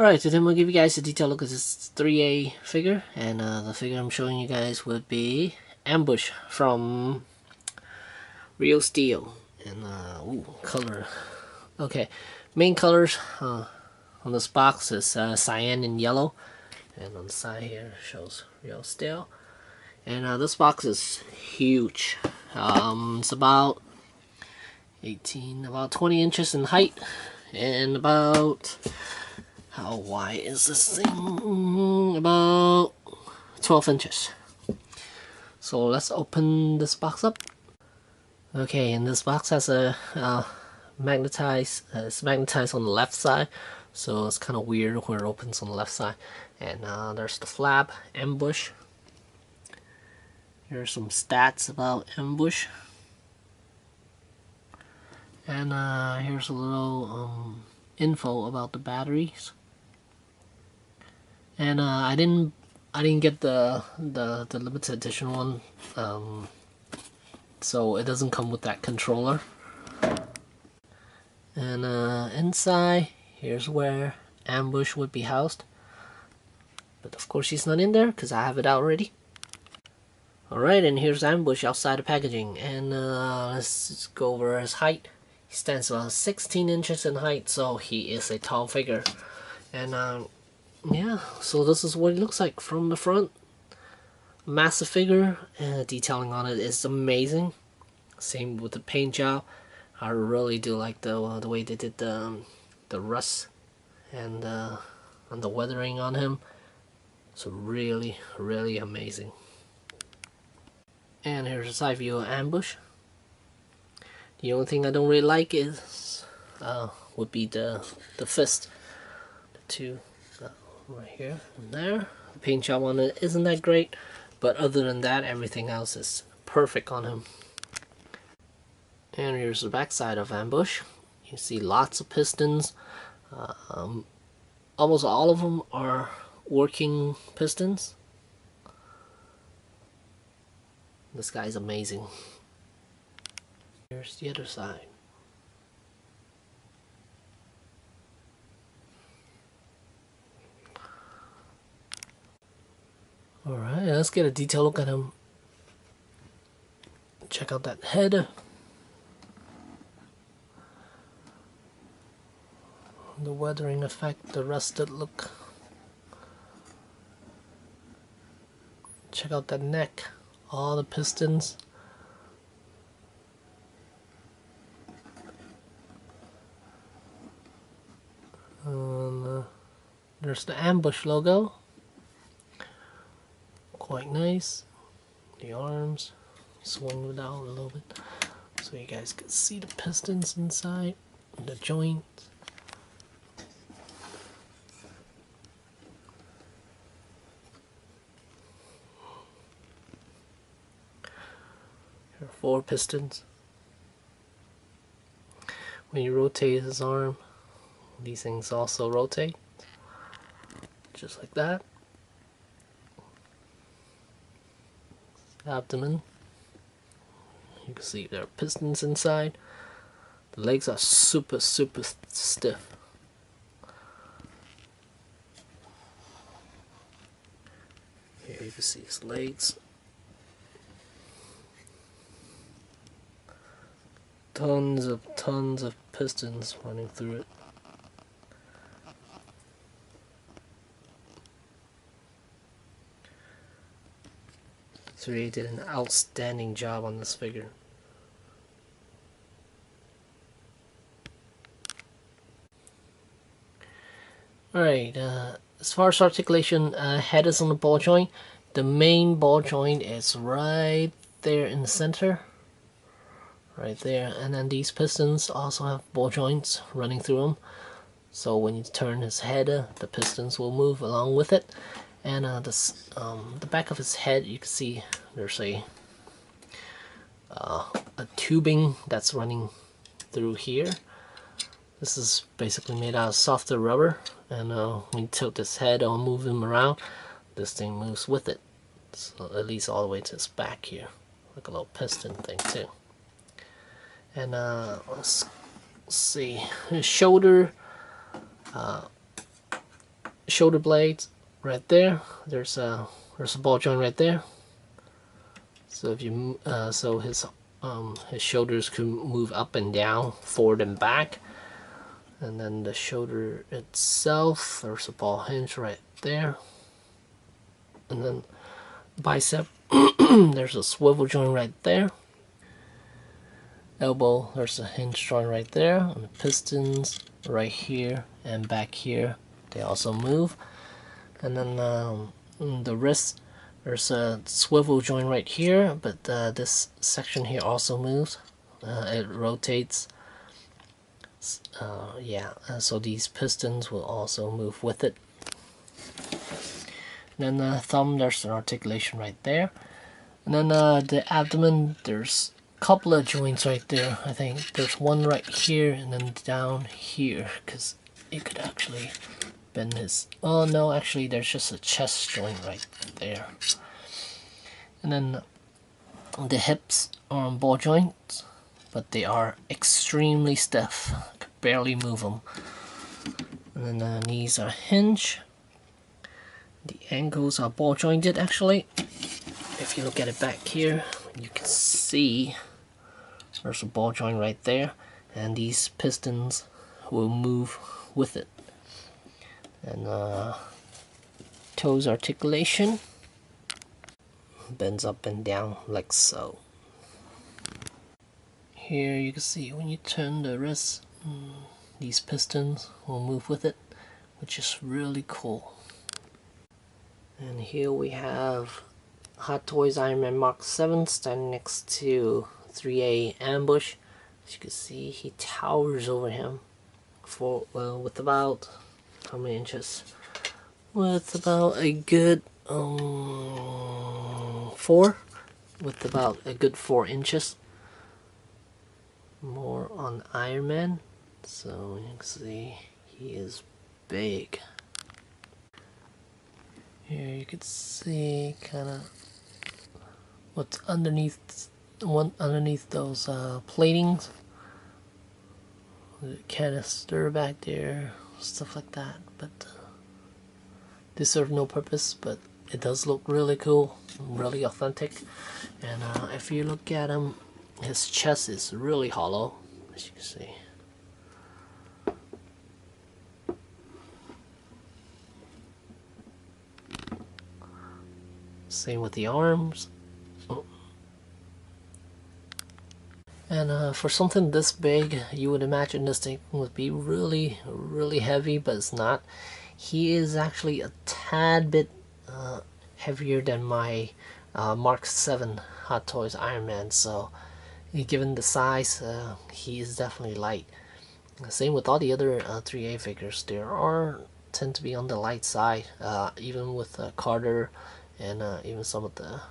Alright, today I'm going to give you guys a detailed look at this 3A figure, and the figure I'm showing you guys would be Ambush from Real Steel. And ooh, color. Okay, main colors on this box is cyan and yellow, and on the side here shows Real Steel. And this box is huge. It's about 20 inches in height, and about, how wide is this thing? About 12 inches. So let's open this box up. Okay, and this box has a it's magnetized on the left side, so it's kind of weird where it opens on the left side. And there's the flap, Ambush. Here's some stats about Ambush. And here's a little info about the batteries. And I didn't get the limited edition one, so it doesn't come with that controller. And inside, here's where Ambush would be housed, but of course he's not in there because I have it out already. Alright, and here's Ambush outside the packaging, and let's just go over his height. He stands about 16 inches in height, so he is a tall figure. And yeah, so this is what it looks like from the front. Massive figure, and detailing on it is amazing. Same with the paint job. I really do like the way they did the rust and the weathering on him. So really amazing. And here's a side view of Ambush. The only thing I don't really like is would be the fist. The two right here and there. The paint job on it isn't that great, but other than that, everything else is perfect on him. And here's the back side of Ambush. You see lots of pistons. Almost all of them are working pistons. This guy's amazing. Here's the other side. Alright, let's get a detailed look at him. Check out that head. The weathering effect, the rusted look. Check out that neck, all the pistons. And there's the Ambush logo. Quite nice. The arms swing it out a little bit so you guys can see the pistons inside, the joints. There are 4 pistons. When you rotate his arm, these things also rotate, just like that. Abdomen, you can see there are pistons inside. The legs are super stiff. Here you can see his legs. Tons of pistons running through it. So he did an outstanding job on this figure. Alright, as far as articulation, head is on the ball joint. The main ball joint is right there in the center. Right there, and then these pistons also have ball joints running through them. So when you turn his head, the pistons will move along with it. And the back of his head, you can see there's a tubing that's running through here. This is basically made out of softer rubber, and when you tilt his head or move him around, this thing moves with it. So it leads all the way to his back here, like a little piston thing too. And let's see, his shoulder shoulder blades right there. There's a ball joint right there. So if you so his shoulders can move up and down, forward and back. And then the shoulder itself, there's a ball hinge right there. And then bicep, there's a swivel joint right there. Elbow, there's a hinge joint right there. And the pistons right here and back here, they also move. And then the wrist, there's a swivel joint right here, but this section here also moves. It rotates. So these pistons will also move with it. And then the thumb, there's an articulation right there. And then the abdomen, there's a couple of joints right there. I think there's one right here and then down here, because it could actually bend his... Oh no, actually there's just a chest joint right there. And then the hips are on ball joints, but they are extremely stiff. I could barely move them. And then the knees are hinge. The ankles are ball jointed actually. If you look at it back here, you can see there's a ball joint right there, and these pistons will move with it. And toes articulation bends up and down like so. Here you can see when you turn the wrist, these pistons will move with it, which is really cool. And here we have Hot Toys Iron Man Mark 7 standing next to 3A Ambush. As you can see, he towers over him with about how many inches? With about a good 4 inches more on Iron Man. So you can see he is big. Here you can see kind of what's underneath those platings. The canister back there, stuff like that. But they serve no purpose, but it does look really cool, really authentic. And if you look at him, his chest is really hollow, as you can see. Same with the arms. And for something this big, you would imagine this thing would be really, really heavy, but it's not. He is actually a tad bit heavier than my Mark 7 Hot Toys Iron Man, so given the size, he is definitely light. Same with all the other 3A figures. They tend to be on the light side, even with Carter and even some of the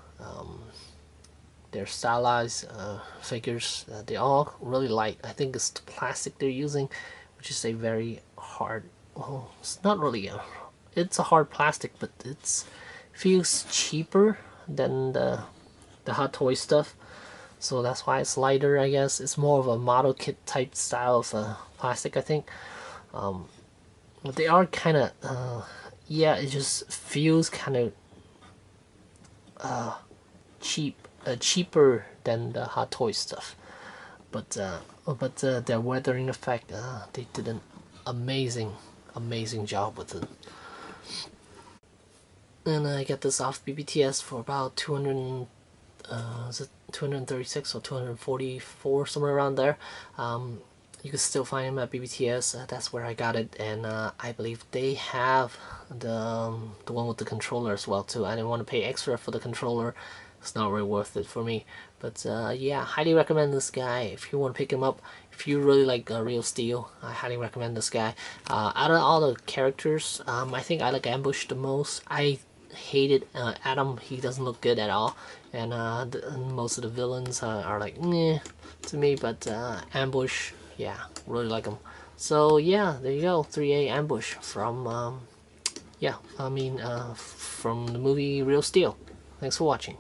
their stylized figures. They're all really light. I think it's the plastic they're using, which is a very hard, well, it's not really it's a hard plastic, but it feels cheaper than the Hot Toy stuff, so that's why it's lighter. I guess it's more of a model kit type style of plastic, I think. But they are kind of yeah, it just feels kind of cheaper than the Hot Toy stuff, but their weathering effect, they did an amazing job with it. And I got this off BBTS for about 200, is it 236 or 244, somewhere around there. You can still find them at BBTS. That's where I got it, and I believe they have the one with the controller as well too. I didn't want to pay extra for the controller. It's not really worth it for me. But yeah, highly recommend this guy if you want to pick him up. If you really like Real Steel, I highly recommend this guy. Out of all the characters, I think I like Ambush the most. I hated Adam. He doesn't look good at all, and most of the villains are like meh to me, but Ambush, yeah, really like him. So yeah, there you go, 3A Ambush from yeah, from the movie Real Steel. Thanks for watching.